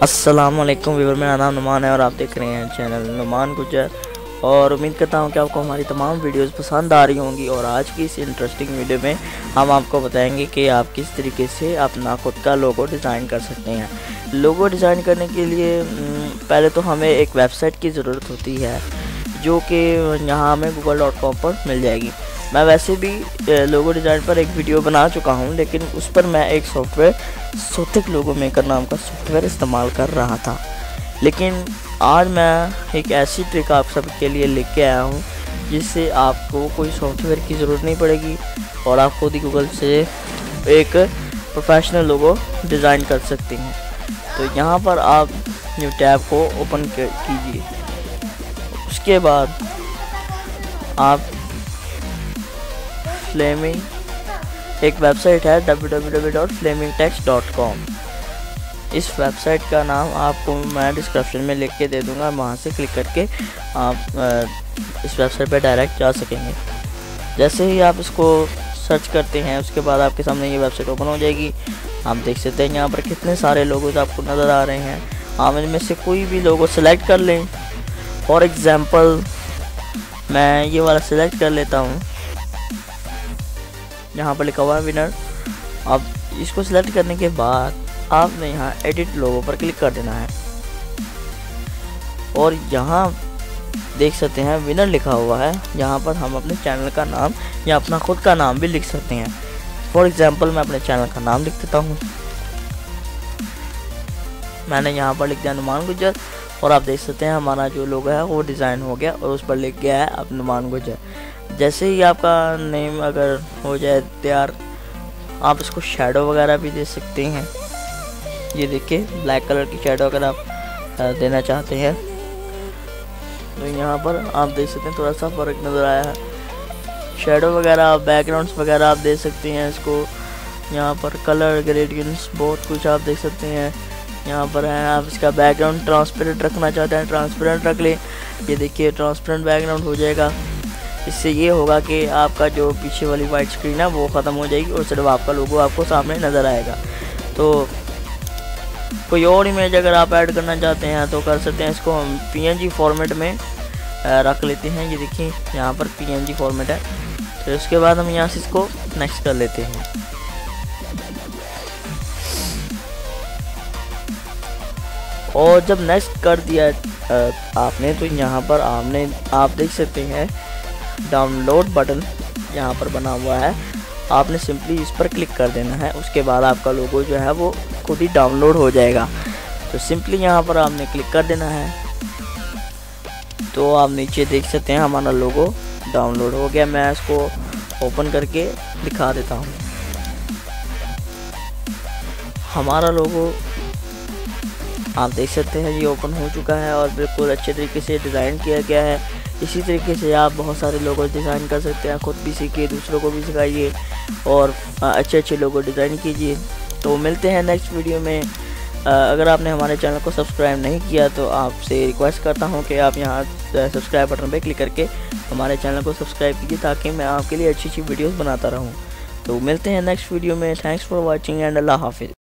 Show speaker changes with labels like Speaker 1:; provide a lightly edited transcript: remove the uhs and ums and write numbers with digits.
Speaker 1: अस्सलाम वालेकुम व्यूअर, मेरा नाम नुमान है और आप देख रहे हैं चैनल नुमान गुजर। और उम्मीद करता हूं कि आपको हमारी तमाम वीडियोस पसंद आ रही होंगी। और आज की इस इंटरेस्टिंग वीडियो में हम आपको बताएंगे कि आप किस तरीके से अपना खुद का लोगो डिज़ाइन कर सकते हैं। लोगो डिज़ाइन करने के लिए पहले तो हमें एक वेबसाइट की ज़रूरत होती है, जो कि यहाँ हमें google.com पर मिल जाएगी। मैं वैसे भी लोगो डिज़ाइन पर एक वीडियो बना चुका हूँ, लेकिन उस पर मैं एक सॉफ्टवेयर सोथिक लोगो मेकर नाम का सॉफ्टवेयर इस्तेमाल कर रहा था। लेकिन आज मैं एक ऐसी ट्रिक आप सबके लिए लेके आया हूँ जिससे आपको कोई सॉफ्टवेयर की ज़रूरत नहीं पड़ेगी और आप खुद ही गूगल से एक प्रोफेशनल लोगो डिज़ाइन कर सकते हैं। तो यहाँ पर आप न्यू टैब को ओपन कीजिए। उसके बाद आप फ्लेमिंग एक वेबसाइट है www.flamingtext.com। इस वेबसाइट का नाम आपको मैं डिस्क्रिप्शन में लिख के दे दूंगा, वहाँ से क्लिक करके आप इस वेबसाइट पर डायरेक्ट जा सकेंगे। जैसे ही आप इसको सर्च करते हैं उसके बाद आपके सामने ये वेबसाइट ओपन हो जाएगी। आप देख सकते हैं यहाँ पर कितने सारे लोगोज आपको नज़र आ रहे हैं। आप इनमें से कोई भी लोगो सेलेक्ट कर लें। फॉर एग्ज़ाम्पल मैं ये वाला सेलेक्ट कर लेता हूँ। यहाँ पर लिखा हुआ है विनर। अब इसको सिलेक्ट करने के बाद आपने यहाँ एडिट लोगो पर क्लिक कर देना है और यहाँ देख सकते हैं विनर लिखा हुआ है। यहाँ पर हम अपने चैनल का नाम या अपना खुद का नाम भी लिख सकते हैं। फॉर एग्जांपल मैं अपने चैनल का नाम लिख देता हूँ। मैंने यहाँ पर लिख दिया नुमान गुजर और आप देख सकते हैं हमारा जो लोगो है वो डिज़ाइन हो गया और उस पर लिख गया है अब नुमान गुजर। जैसे ही आपका नेम अगर हो जाए तैयार, आप इसको शेडो वगैरह भी दे सकते हैं। ये देखिए ब्लैक कलर की शेडो अगर आप देना चाहते हैं तो यहाँ पर आप देख सकते हैं थोड़ा सा फ़र्क नज़र आया है। शेडो वगैरह बैकग्राउंड्स वगैरह आप दे सकते हैं इसको। यहाँ पर कलर ग्रेडियंट्स बहुत कुछ आप देख सकते हैं। यहाँ पर है आप इसका बैकग्राउंड ट्रांसपेरेंट रखना चाहते हैं, ट्रांसपेरेंट रख लें। ये देखिए ट्रांसपेरेंट बैकग्राउंड हो जाएगा। इससे ये होगा कि आपका जो पीछे वाली वाइट स्क्रीन है वो ख़त्म हो जाएगी और सिर्फ आपका लोगो आपको सामने नज़र आएगा। तो कोई और इमेज अगर आप ऐड करना चाहते हैं तो कर सकते हैं। इसको हम PNG फॉर्मेट में रख लेते हैं। ये देखिए यहाँ पर PNG फॉर्मेट है। तो उसके बाद हम यहाँ से इसको नेक्स्ट कर लेते हैं। और जब नेक्स्ट कर दिया आपने तो यहाँ पर आप देख सकते हैं डाउनलोड बटन यहाँ पर बना हुआ है। आपने सिंपली इस पर क्लिक कर देना है। उसके बाद आपका लोगो जो है वो खुद ही डाउनलोड हो जाएगा। तो सिंपली यहाँ पर आपने क्लिक कर देना है। तो आप नीचे देख सकते हैं हमारा लोगो डाउनलोड हो गया। मैं इसको ओपन करके दिखा देता हूँ। हमारा लोगो आप देख सकते हैं ये ओपन हो चुका है और बिल्कुल अच्छे तरीके से डिज़ाइन किया गया है। इसी तरीके से आप बहुत सारे लोगो डिज़ाइन कर सकते हैं। खुद भी सीखिए, दूसरों को भी सिखाइए और अच्छे अच्छे लोगो डिज़ाइन कीजिए। तो मिलते हैं नेक्स्ट वीडियो में। अगर आपने हमारे चैनल को सब्सक्राइब नहीं किया तो आपसे रिक्वेस्ट करता हूं कि आप यहां सब्सक्राइब बटन पर क्लिक करके हमारे चैनल को सब्सक्राइब कीजिए ताकि मैं आपके लिए अच्छी अच्छी वीडियोज़ बनाता रहूँ। तो मिलते हैं नेक्स्ट वीडियो में। थैंक्स फॉर वॉचिंग एंड अल्लाह हाफिज़।